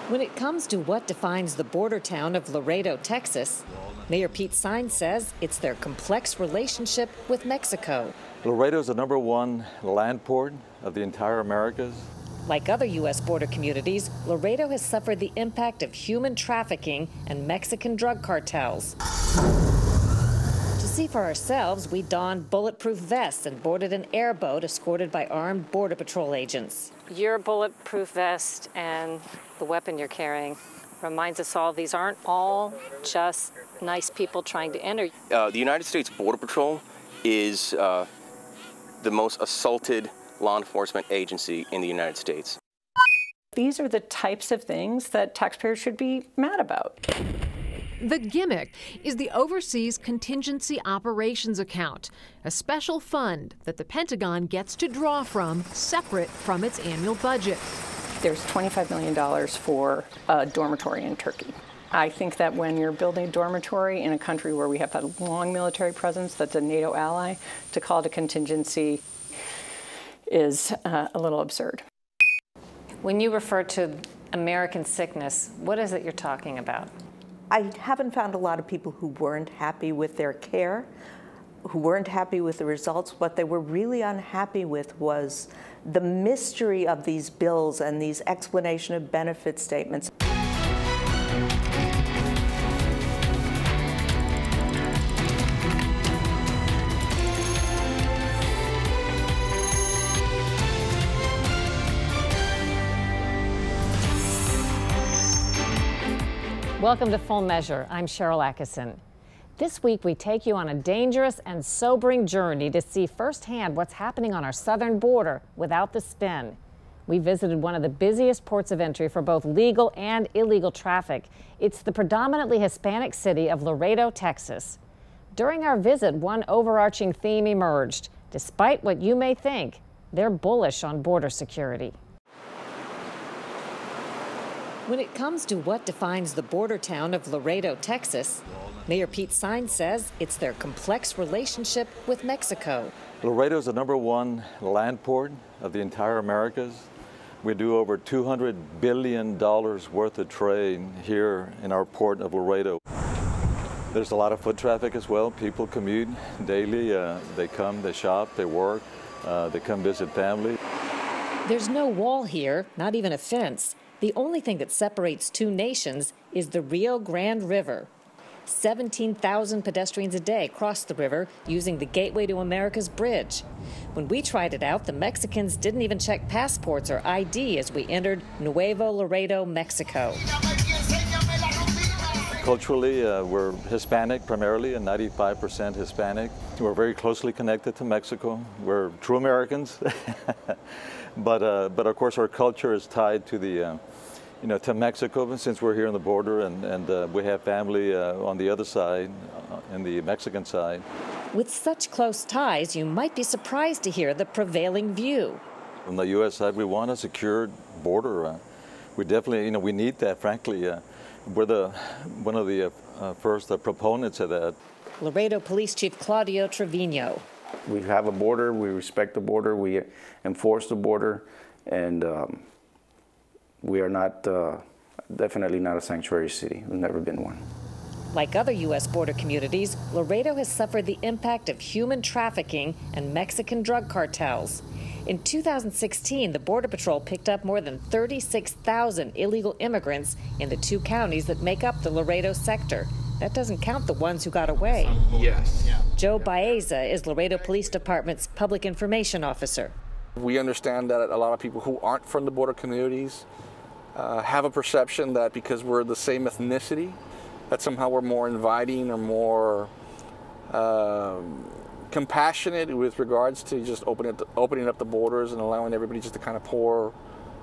When it comes to what defines the border town of Laredo, Texas, Mayor Pete Sines says it's their complex relationship with Mexico. Laredo is the #1 land port of the entire Americas. Like other U.S. border communities, Laredo has suffered the impact of human trafficking and Mexican drug cartels. To see for ourselves, we donned bulletproof vests and boarded an airboat escorted by armed Border Patrol agents. Your bulletproof vest and the weapon you're carrying reminds us all these aren't all just nice people trying to enter. The United States Border Patrol is the most assaulted law enforcement agency in the United States. These are the types of things that taxpayers should be mad about. The gimmick is the Overseas Contingency Operations Account, a special fund that the Pentagon gets to draw from separate from its annual budget. There's $25 million for a dormitory in Turkey. I think that when you're building a dormitory in a country where we have a long military presence that's a NATO ally, to call it a contingency is a little absurd. When you refer to American sickness, what is it you're talking about? I haven't found a lot of people who weren't happy with their care, who weren't happy with the results. What they were really unhappy with was the mystery of these bills and these explanation of benefit statements. Welcome to Full Measure. I'm Sharyl Attkisson. This week, we take you on a dangerous and sobering journey to see firsthand what's happening on our southern border without the spin. We visited one of the busiest ports of entry for both legal and illegal traffic. It's the predominantly Hispanic city of Laredo, Texas. During our visit, one overarching theme emerged. Despite what you may think, they're bullish on border security. When it comes to what defines the border town of Laredo, Texas, Mayor Pete Sines says it's their complex relationship with Mexico. Laredo is the #1 land port of the entire Americas. We do over $200 billion worth of trade here in our port of Laredo. There's a lot of foot traffic as well. People commute daily. They come, they shop, they work, they come visit family. There's no wall here, not even a fence. The only thing that separates two nations is the Rio Grande River. 17,000 pedestrians a day cross the river using the Gateway to America's bridge. When we tried it out, the Mexicans didn't even check passports or ID as we entered Nuevo Laredo, Mexico. Culturally, we're Hispanic primarily, and 95% Hispanic. We're very closely connected to Mexico. We're true Americans. But of course, our culture is tied to the, to Mexico, since we're here on the border, and we have family on the other side, in the Mexican side. With such close ties, you might be surprised to hear the prevailing view. On the U.S. side, we want a secured border. We definitely, we need that, frankly. We're one of the first proponents of that. Laredo Police Chief Claudio Trevino. We have a border, we respect the border, we enforce the border, and we are not, definitely not a sanctuary city. We've never been one. Like other U.S. border communities, Laredo has suffered the impact of human trafficking and Mexican drug cartels. In 2016, the Border Patrol picked up more than 36,000 illegal immigrants in the two counties that make up the Laredo sector. That doesn't count the ones who got away. Yes. Joe Baeza is Laredo Police Department's public information officer. We understand that a lot of people who aren't from the border communities have a perception that because we're the same ethnicity, that somehow we're more inviting or more compassionate with regards to just opening up the borders and allowing everybody just to kind of pour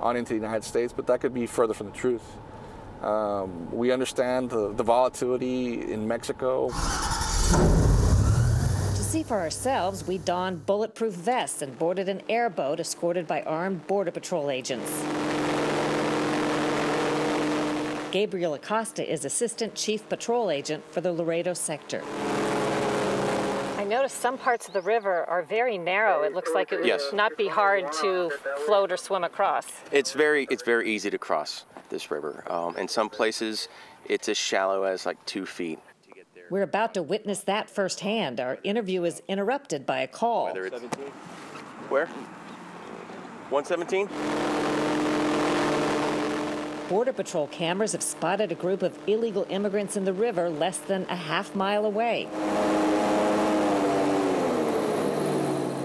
on into the United States, but that could be further from the truth. We understand the volatility in Mexico. To see for ourselves, we donned bulletproof vests and boarded an airboat escorted by armed Border Patrol agents. Gabriel Acosta is Assistant Chief Patrol Agent for the Laredo sector. I noticed some parts of the river are very narrow. It looks like it would not be hard to float or swim across. It's very easy to cross this river. In some places, it's as shallow as like 2 feet. We're about to witness that firsthand. Our interview is interrupted by a call. Where? 117? Border Patrol cameras have spotted a group of illegal immigrants in the river less than a half-mile away.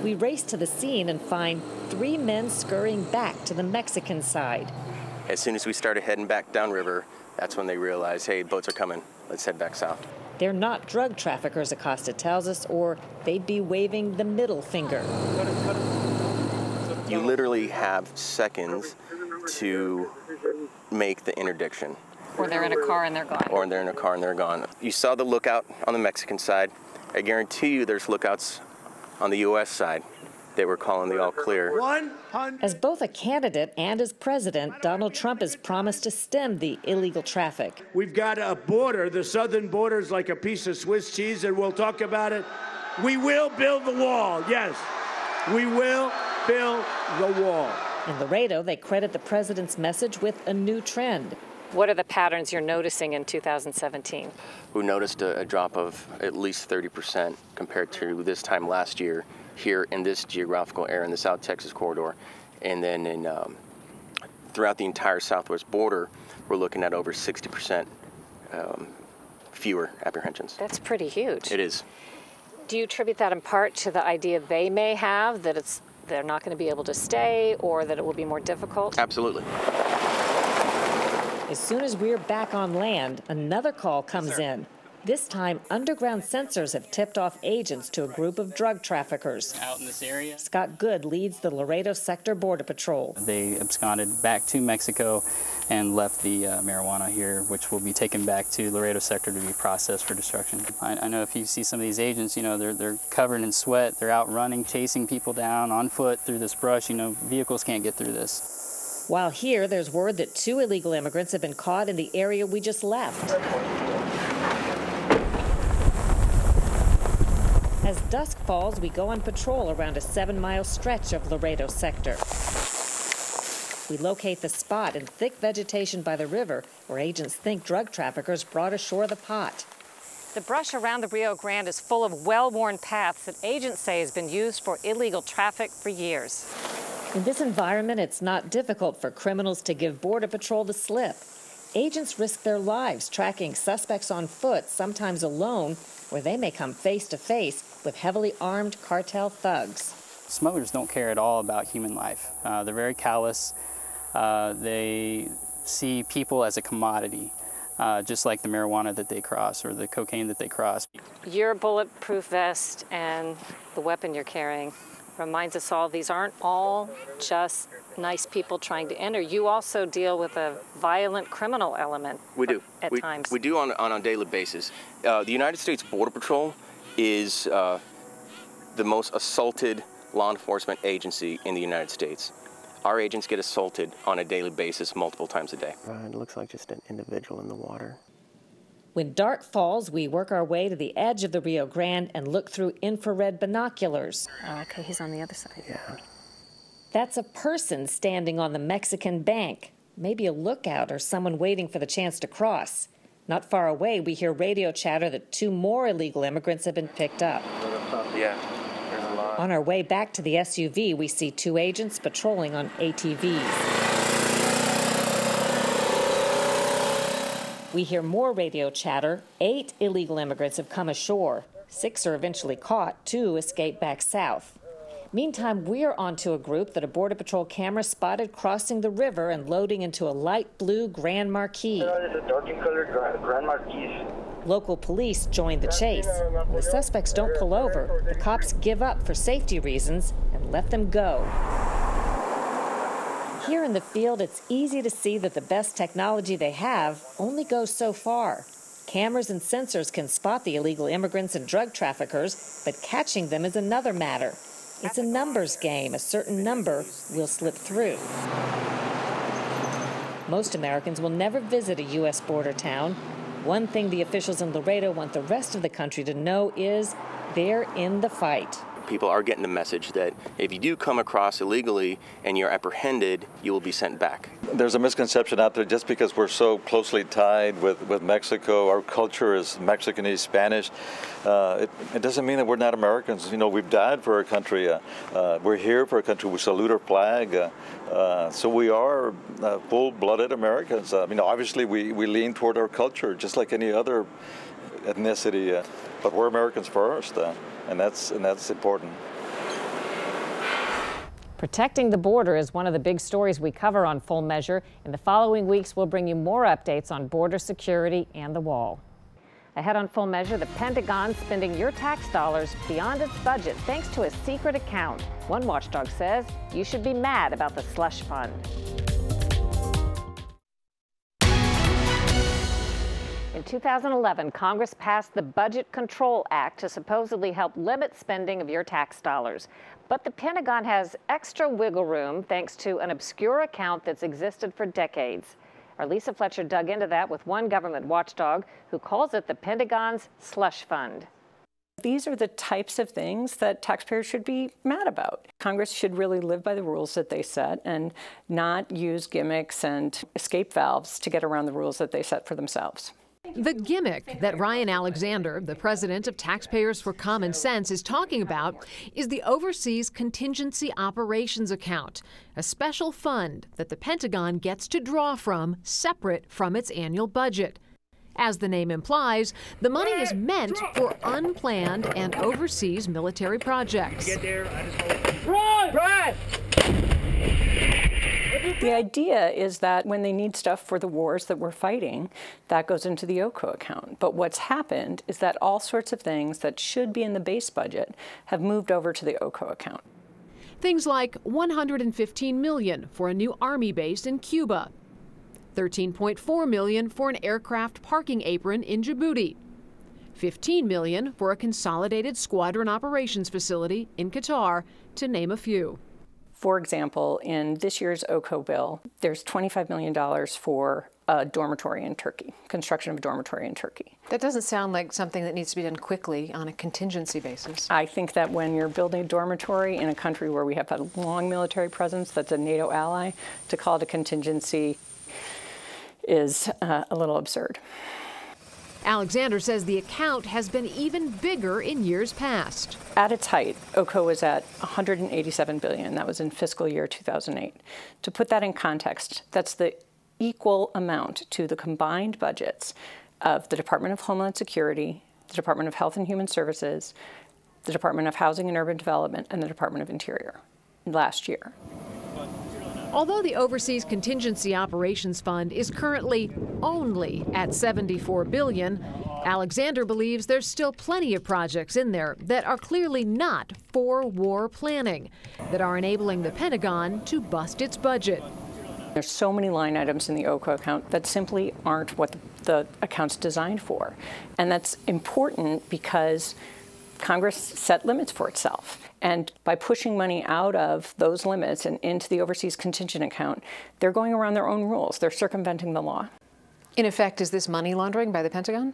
We race to the scene and find 3 men scurrying back to the Mexican side. As soon as we started heading back downriver, that's when they realized, hey, boats are coming. Let's head back south. They're not drug traffickers, Acosta tells us, or they'd be waving the middle finger. You literally have seconds to make the interdiction. Or they're in a car and they're gone. Or they're in a car and they're gone. You saw the lookout on the Mexican side. I guarantee you there's lookouts on the U.S. side. They were calling the all clear. As both a candidate and as president, Donald Trump has promised to stem the illegal traffic. We've got a border. The southern border is like a piece of Swiss cheese, and we'll talk about it. We will build the wall. Yes, we will build the wall. In Laredo, they credit the president's message with a new trend. What are the patterns you're noticing in 2017? We noticed a drop of at least 30% compared to this time last year here in this geographical area in the South Texas corridor. And then throughout the entire southwest border, we're looking at over 60% fewer apprehensions. That's pretty huge. It is. Do you attribute that in part to the idea they may have that they're not going to be able to stay, or that it will be more difficult? Absolutely. As soon as we're back on land, another call comes in. This time, underground sensors have tipped off agents to a group of drug traffickers. Out in this area. Scott Good leads the Laredo Sector Border Patrol. They absconded back to Mexico and left the marijuana here, which will be taken back to Laredo Sector to be processed for destruction. I know if you see some of these agents, you know, they're covered in sweat, they're out running, chasing people down on foot through this brush. You know, vehicles can't get through this. While here, there's word that 2 illegal immigrants have been caught in the area we just left. As dusk falls, we go on patrol around a 7-mile stretch of Laredo Sector. We locate the spot in thick vegetation by the river where agents think drug traffickers brought ashore the pot. The brush around the Rio Grande is full of well-worn paths that agents say has been used for illegal traffic for years. In this environment, it's not difficult for criminals to give Border Patrol the slip. Agents risk their lives tracking suspects on foot, sometimes alone, where they may come face to face with heavily armed cartel thugs. Smugglers don't care at all about human life. They're very callous. They see people as a commodity, just like the marijuana that they cross or the cocaine that they cross. Your bulletproof vest and the weapon you're carrying reminds us all these aren't all just nice people trying to enter. You also deal with a violent criminal element. We do. At times. We do on a daily basis. The United States Border Patrol is the most assaulted law enforcement agency in the United States. Our agents get assaulted on a daily basis multiple times a day. It looks like just an individual in the water. When dark falls, we work our way to the edge of the Rio Grande and look through infrared binoculars. Oh, okay, he's on the other side. Yeah. That's a person standing on the Mexican bank, maybe a lookout or someone waiting for the chance to cross. Not far away, we hear radio chatter that 2 more illegal immigrants have been picked up. Yeah, there's a lot. On our way back to the SUV, we see 2 agents patrolling on ATVs. We hear more radio chatter. 8 illegal immigrants have come ashore. 6 are eventually caught. 2 escape back south. Meantime, we're onto a group that a Border Patrol camera spotted crossing the river and loading into a light blue Grand Marquis. It's a dark-colored Grand Marquis. Local police joined the chase. When the suspects don't pull over, the cops give up for safety reasons and let them go. Here in the field, it's easy to see that the best technology they have only goes so far. Cameras and sensors can spot the illegal immigrants and drug traffickers, but catching them is another matter. It's a numbers game. A certain number will slip through. Most Americans will never visit a U.S. border town. One thing the officials in Laredo want the rest of the country to know is they're in the fight. People are getting the message that if you do come across illegally and you're apprehended, you will be sent back. There's a misconception out there just because we're so closely tied with Mexico, our culture is Mexicanese, Spanish. It doesn't mean that we're not Americans. You know, we've died for our country. We're here for our country. We salute our flag. So we are full-blooded Americans. Obviously we lean toward our culture just like any other ethnicity, but we're Americans first. And that's important. Protecting the border is one of the big stories we cover on Full Measure. In the following weeks, we'll bring you more updates on border security and the wall. Ahead on Full Measure, the Pentagon spending your tax dollars beyond its budget thanks to a secret account. One watchdog says you should be mad about the slush fund. In 2011, Congress passed the Budget Control Act to supposedly help limit spending of your tax dollars. But the Pentagon has extra wiggle room thanks to an obscure account that's existed for decades. Our Lisa Fletcher dug into that with one government watchdog who calls it the Pentagon's slush fund. These are the types of things that taxpayers should be mad about. Congress should really live by the rules that they set and not use gimmicks and escape valves to get around the rules that they set for themselves. The gimmick that Ryan Alexander, the president of Taxpayers for Common Sense, is talking about is the Overseas Contingency Operations Account, a special fund that the Pentagon gets to draw from separate from its annual budget. As the name implies, the money is meant for unplanned and overseas military projects. Run! The idea is that when they need stuff for the wars that we're fighting, that goes into the OCO account. But what's happened is that all sorts of things that should be in the base budget have moved over to the OCO account. Things like $115 million for a new Army base in Cuba, $13.4 million for an aircraft parking apron in Djibouti, $15 million for a consolidated squadron operations facility in Qatar, to name a few. For example, in this year's OCO bill, there's $25 million for a dormitory in Turkey, construction of a dormitory in Turkey. That doesn't sound like something that needs to be done quickly on a contingency basis. I think that when you're building a dormitory in a country where we have had a long military presence that's a NATO ally, to call it a contingency is a little absurd. Alexander says the account has been even bigger in years past. At its height, OCO was at $187 billion. That was in fiscal year 2008. To put that in context, that's the equal amount to the combined budgets of the Department of Homeland Security, the Department of Health and Human Services, the Department of Housing and Urban Development, and the Department of Interior last year. Although the Overseas Contingency Operations Fund is currently only at $74 billion, Alexander believes there's still plenty of projects in there that are clearly not for war planning, that are enabling the Pentagon to bust its budget. There's so many line items in the OCO account that simply aren't what the account's designed for. And that's important because Congress set limits for itself. And by pushing money out of those limits and into the overseas contingent account, they're going around their own rules. They're circumventing the law. In effect, is this money laundering by the Pentagon?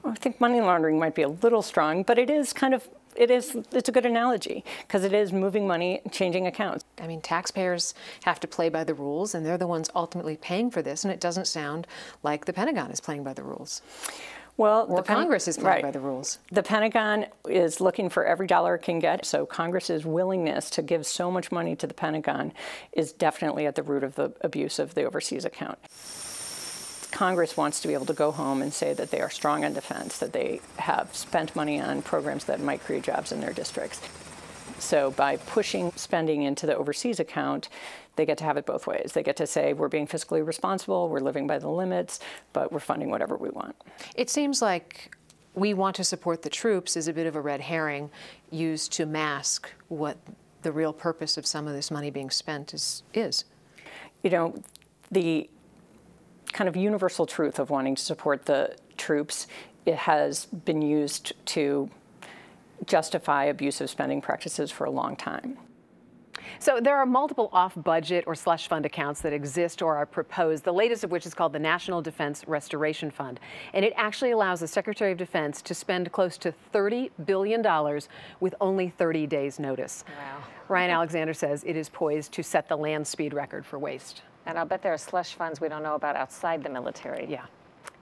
Well, I think money laundering might be a little strong, but it is kind of, it's a good analogy because it is moving money, changing accounts. I mean, taxpayers have to play by the rules, and they're the ones ultimately paying for this, and it doesn't sound like the Pentagon is playing by the rules. Well, or Congress is playing by the rules. The Pentagon is looking for every dollar it can get, so Congress's willingness to give so much money to the Pentagon is definitely at the root of the abuse of the overseas account. Congress wants to be able to go home and say that they are strong on defense, that they have spent money on programs that might create jobs in their districts. So by pushing spending into the overseas account, they get to have it both ways. They get to say, we're being fiscally responsible, we're living by the limits, but we're funding whatever we want. It seems like we want to support the troops is a bit of a red herring used to mask what the real purpose of some of this money being spent is. You know, the kind of universal truth of wanting to support the troops, it has been used to justify abusive spending practices for a long time. So there are multiple off-budget or slush fund accounts that exist or are proposed, the latest of which is called the National Defense Restoration Fund. And it actually allows the Secretary of Defense to spend close to $30 billion with only 30 days notice. Wow. Ryan Alexander says it is poised to set the land speed record for waste. And I'll bet there are slush funds we don't know about outside the military. Yeah.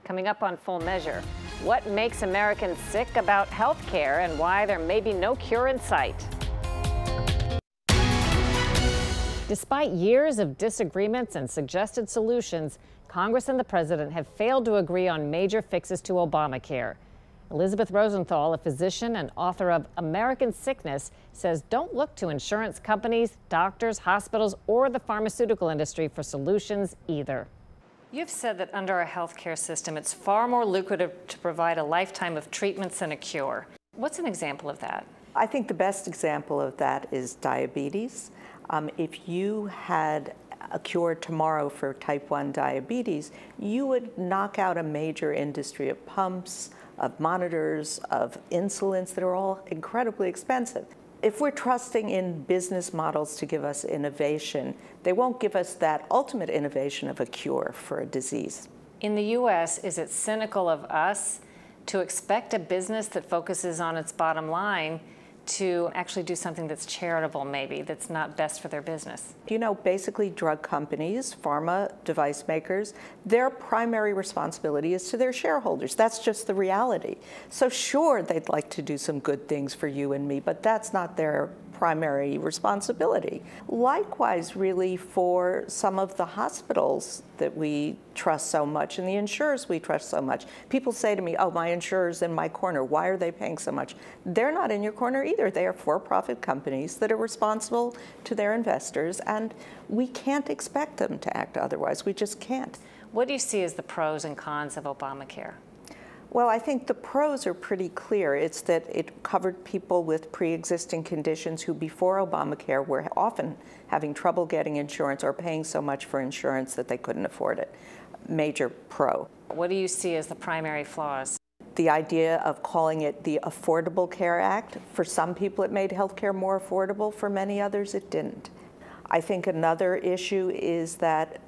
Coming up on Full Measure, what makes Americans sick about health care and why there may be no cure in sight. Despite years of disagreements and suggested solutions, Congress and the president have failed to agree on major fixes to Obamacare. Elizabeth Rosenthal, a physician and author of American Sickness, says don't look to insurance companies, doctors, hospitals, or the pharmaceutical industry for solutions either. You've said that under our health care system, it's far more lucrative to provide a lifetime of treatments than a cure. What's an example of that? I think the best example of that is diabetes. If you had a cure tomorrow for type 1 diabetes, you would knock out a major industry of pumps, of monitors, of insulins that are all incredibly expensive. If we're trusting in business models to give us innovation, they won't give us that ultimate innovation of a cure for a disease. In the U.S., is it cynical of us to expect a business that focuses on its bottom line to actually do something that's charitable, maybe, that's not best for their business? You know, basically drug companies, pharma device makers, their primary responsibility is to their shareholders. That's just the reality. So sure, they'd like to do some good things for you and me, but that's not their primary responsibility. Likewise, really, for some of the hospitals that we trust so much and the insurers we trust so much. People say to me, oh, my insurer's in my corner. Why are they paying so much? They're not in your corner either. They are for-profit companies that are responsible to their investors, and we can't expect them to act otherwise. We just can't. What do you see as the pros and cons of Obamacare? Well, I think the pros are pretty clear. It's that it covered people with pre-existing conditions who before Obamacare were often having trouble getting insurance or paying so much for insurance that they couldn't afford it. Major pro. What do you see as the primary flaws? The idea of calling it the Affordable Care Act. For some people it made health care more affordable. For many others it didn't. I think another issue is that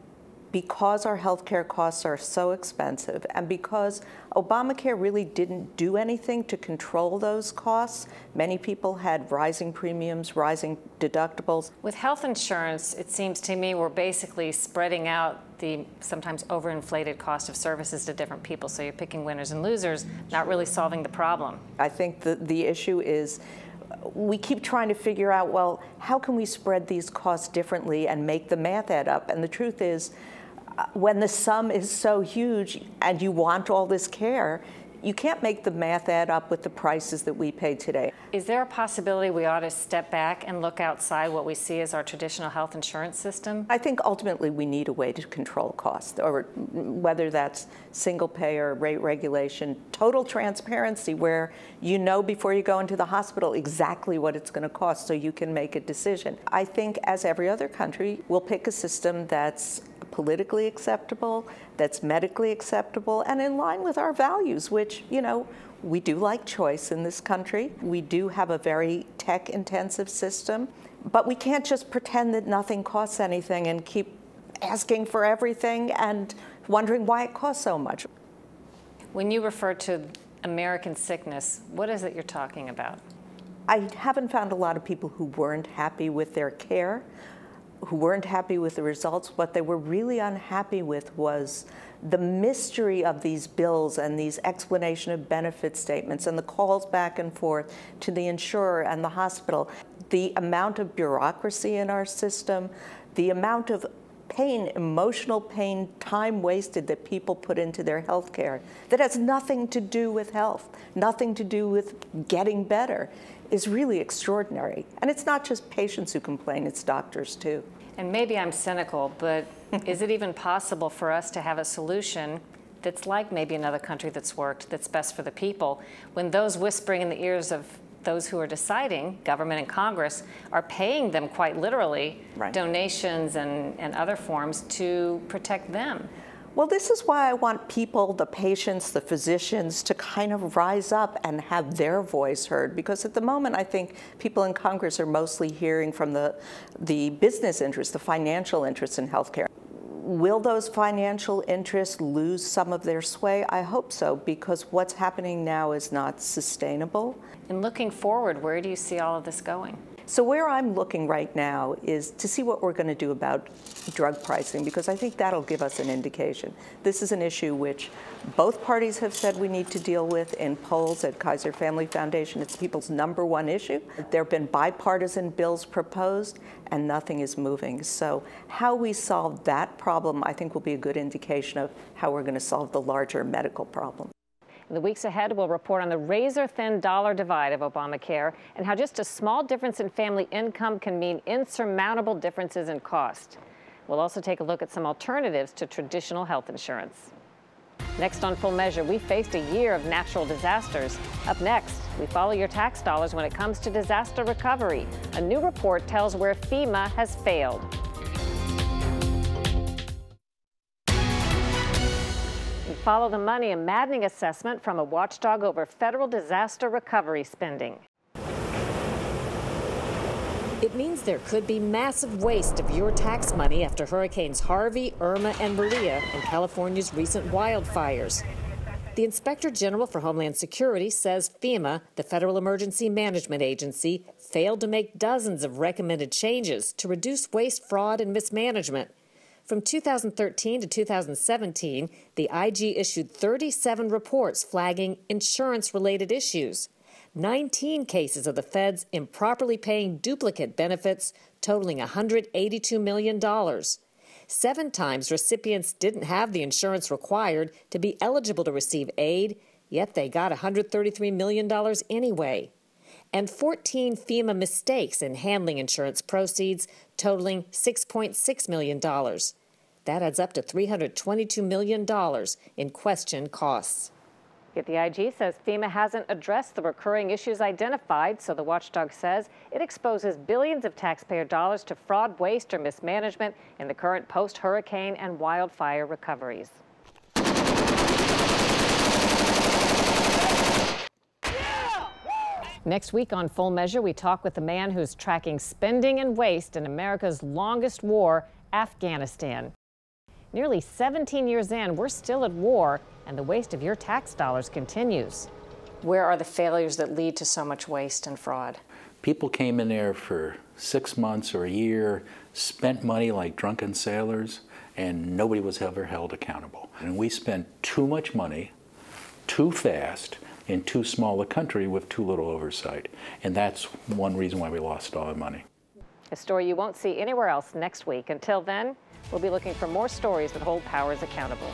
because our healthcare costs are so expensive and because Obamacare really didn't do anything to control those costs, many people had rising premiums, rising deductibles. With health insurance, it seems to me we're basically spreading out the sometimes overinflated cost of services to different people. So you're picking winners and losers, not really solving the problem. I think the issue is we keep trying to figure out, well, how can we spread these costs differently and make the math add up? And the truth is, when the sum is so huge and you want all this care, you can't make the math add up with the prices that we pay today. Is there a possibility we ought to step back and look outside what we see as our traditional health insurance system? I think ultimately we need a way to control costs, or whether that's single payer, rate regulation, total transparency where you know before you go into the hospital exactly what it's going to cost so you can make a decision. I think, as every other country, we'll pick a system that's politically acceptable, that's medically acceptable, and in line with our values, which, you know, we do like choice in this country. We do have a very tech-intensive system, but we can't just pretend that nothing costs anything and keep asking for everything and wondering why it costs so much. When you refer to American sickness, what is it you're talking about? I haven't found a lot of people who weren't happy with their care, who weren't happy with the results. What they were really unhappy with was the mystery of these bills and these explanation of benefit statements and the calls back and forth to the insurer and the hospital. The amount of bureaucracy in our system, the amount of pain, emotional pain, time wasted that people put into their health care that has nothing to do with health, nothing to do with getting better, is really extraordinary. And it's not just patients who complain, it's doctors too. And maybe I'm cynical, but is it even possible for us to have a solution that's like maybe another country that's worked, that's best for the people, when those whispering in the ears of those who are deciding, government and Congress, are paying them quite literally donations and other forms to protect them? Well, this is why I want people, the patients, the physicians, to kind of rise up and have their voice heard. Because at the moment, I think people in Congress are mostly hearing from the business interests, the financial interests in healthcare. Will those financial interests lose some of their sway? I hope so, because what's happening now is not sustainable. And looking forward, where do you see all of this going? So where I'm looking right now is to see what we're going to do about drug pricing, because I think that'll give us an indication. This is an issue which both parties have said we need to deal with. In polls at Kaiser Family Foundation, it's people's #1 issue. There have been bipartisan bills proposed, and nothing is moving. So how we solve that problem, I think, will be a good indication of how we're going to solve the larger medical problem. In the weeks ahead, we'll report on the razor-thin dollar divide of Obamacare and how just a small difference in family income can mean insurmountable differences in cost. We'll also take a look at some alternatives to traditional health insurance. Next on Full Measure, we faced a year of natural disasters. Up next, we follow your tax dollars when it comes to disaster recovery. A new report tells where FEMA has failed. Follow the money, a maddening assessment from a watchdog over federal disaster recovery spending. It means there could be massive waste of your tax money after Hurricanes Harvey, Irma, and Maria and California's recent wildfires. The Inspector General for Homeland Security says FEMA, the Federal Emergency Management Agency, failed to make dozens of recommended changes to reduce waste, fraud, and mismanagement. From 2013 to 2017, the IG issued 37 reports flagging insurance-related issues, 19 cases of the feds improperly paying duplicate benefits totaling $182 million. 7 times recipients didn't have the insurance required to be eligible to receive aid, yet they got $133 million anyway. And 14 FEMA mistakes in handling insurance proceeds totaling $6.6 million. That adds up to $322 million in questioned costs. Yet the IG says FEMA hasn't addressed the recurring issues identified, so the watchdog says it exposes billions of taxpayer dollars to fraud, waste, or mismanagement in the current post-hurricane and wildfire recoveries. Next week on Full Measure, we talk with the man who's tracking spending and waste in America's longest war, Afghanistan. Nearly 17 years in, we're still at war, and the waste of your tax dollars continues. Where are the failures that lead to so much waste and fraud? People came in there for 6 months or a year, spent money like drunken sailors, and nobody was ever held accountable. And we spent too much money, too fast, in too small a country with too little oversight. And that's one reason why we lost all our money. A story you won't see anywhere else next week. Until then, we'll be looking for more stories that hold powers accountable.